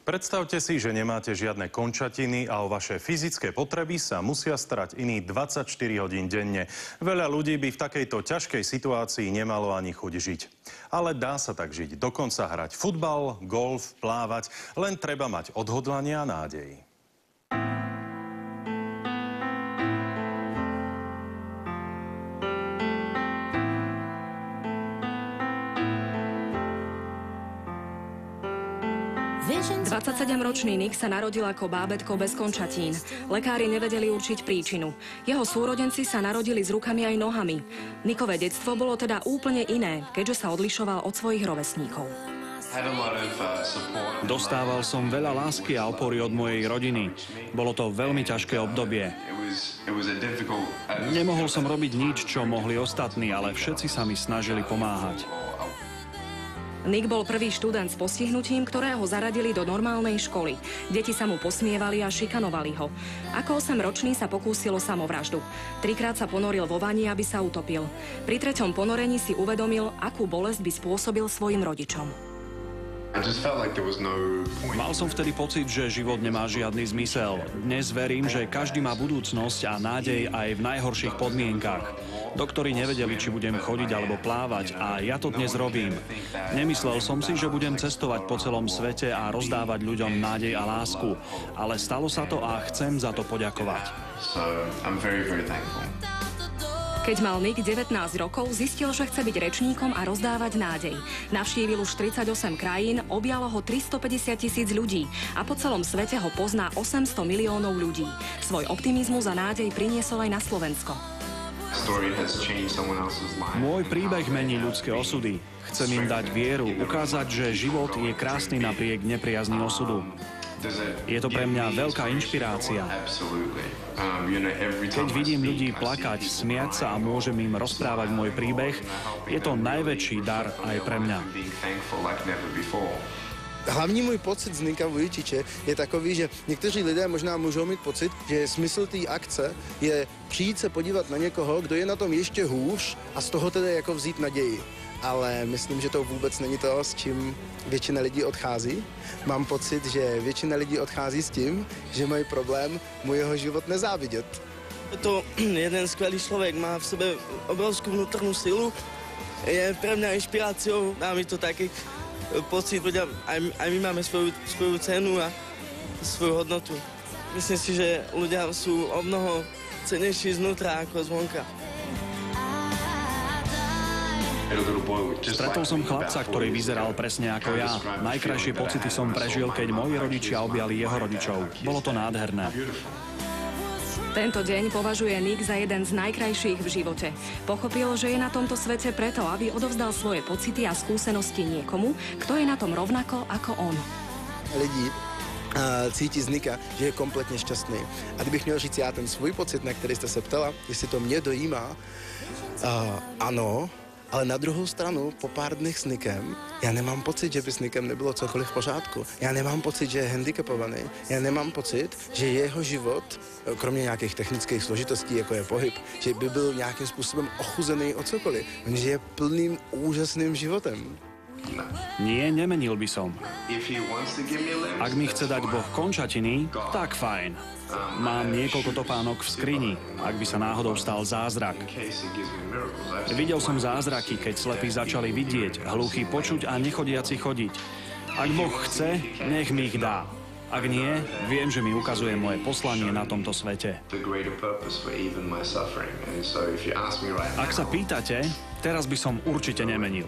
Predstavte si, že nemáte žiadne končatiny a o vaše fyzické potreby sa musia starať iní 24 hodín denne. Veľa ľudí by v takejto ťažkej situácii nemalo ani chuť žiť. Ale dá sa tak žiť, dokonca hrať futbal, golf, plávať, len treba mať odhodlanie a nádej. – 27-ročný Nick sa narodil ako bábätko bez končatín. Lekári nevedeli určiť príčinu. Jeho súrodenci sa narodili s rukami aj nohami. Nickové detstvo bolo teda úplne iné, keďže sa odlišoval od svojich rovesníkov. Dostával som veľa lásky a opory od mojej rodiny. Bolo to veľmi ťažké obdobie. Nemohol som robiť nič, čo mohli ostatní, ale všetci sa mi snažili pomáhať. Nick bol prvý študent s postihnutím, ktorého zaradili do normálnej školy. Deti sa mu posmievali a šikanovali ho. Ako 8-ročný sa pokúsil o samovraždu. 3-krát sa ponoril vo vani, aby sa utopil. Pri 3. ponorení si uvedomil, akú bolesť by spôsobil svojim rodičom. Mal som vtedy pocit, že život nemá žiadny zmysel. Dnes verím, že každý má budúcnosť a nádej aj v najhorších podmienkach. Doktori nevedeli, či budem chodiť alebo plávať a ja to dnes robím. Nemyslel som si, že budem cestovať po celom svete a rozdávať ľuďom nádej a lásku. Ale stalo sa to a chcem za to poďakovať. Keď mal Nick 19 rokov, zistil, že chce byť rečníkom a rozdávať nádej. Navštívil už 38 krajín, objalo ho 350 000 ľudí a po celom svete ho pozná 800 miliónov ľudí. Svoj optimizmus a nádej priniesol aj na Slovensko. Môj príbeh mení ľudské osudy. Chcem im dať vieru, ukázať, že život je krásny napriek nepriazni osudu. Je to pre mňa veľká inšpirácia. Keď vidím ľudí plakať, smiať sa a môžem im rozprávať môj príbeh, je to najväčší dar aj pre mňa. Hlavní můj pocit z Nicka Vujčiče je takový, že někteří lidé možná můžou mít pocit, že smysl té akce je přijít se podívat na někoho, kdo je na tom ještě hůř a z toho tedy jako vzít naději. Ale myslím, že to vůbec není to, s čím většina lidí odchází. Mám pocit, že většina lidí odchází s tím, že mají problém mu jeho život nezávidět. To jeden skvelý člověk, má v sebe obrovskou vnútornú silu, je pre mňa inšpiráciou, dá mi to taký pocit, aj my máme svoju cenu a svoju hodnotu. Myslím si, že ľudia sú o mnoho cennejší znútra ako zvonka. Stretol som chlapca, ktorý vyzeral presne ako ja. Najkrajšie pocity som prežil, keď moji rodičia objali jeho rodičov. Bolo to nádherné. Tento deň považuje Nick za jeden z najkrajších v živote. Pochopil, že je na tomto svete preto, aby odovzdal svoje pocity a skúsenosti niekomu, kto je na tom rovnako ako on. Lidí cítí z Nicka, že je kompletně šťastný. A kdybych měl říct já ten svůj pocit, na který jste se ptala, jestli to mě dojímá, ano, ale na druhou stranu, po pár dnech s Nickem, já nemám pocit, že by s Nickem nebylo cokoliv v pořádku. Já nemám pocit, že je handicapovaný. Já nemám pocit, že jeho život, kromě nějakých technických složitostí, jako je pohyb, že by byl nějakým způsobem ochuzený o cokoliv. On žije plným úžasným životem. Nie, nemenil by som. Ak mi chce dať Boh končatiny, tak fajn. Mám niekoľko topánok v skrini, ak by sa náhodou stal zázrak. Videl som zázraky, keď slepí začali vidieť, hluchí počuť a nechodiaci chodiť. Ak Boh chce, nech mi ich dá. Ak nie, viem, že mi ukazuje moje poslanie na tomto svete. Ak sa pýtate, teraz by som určite nemenil.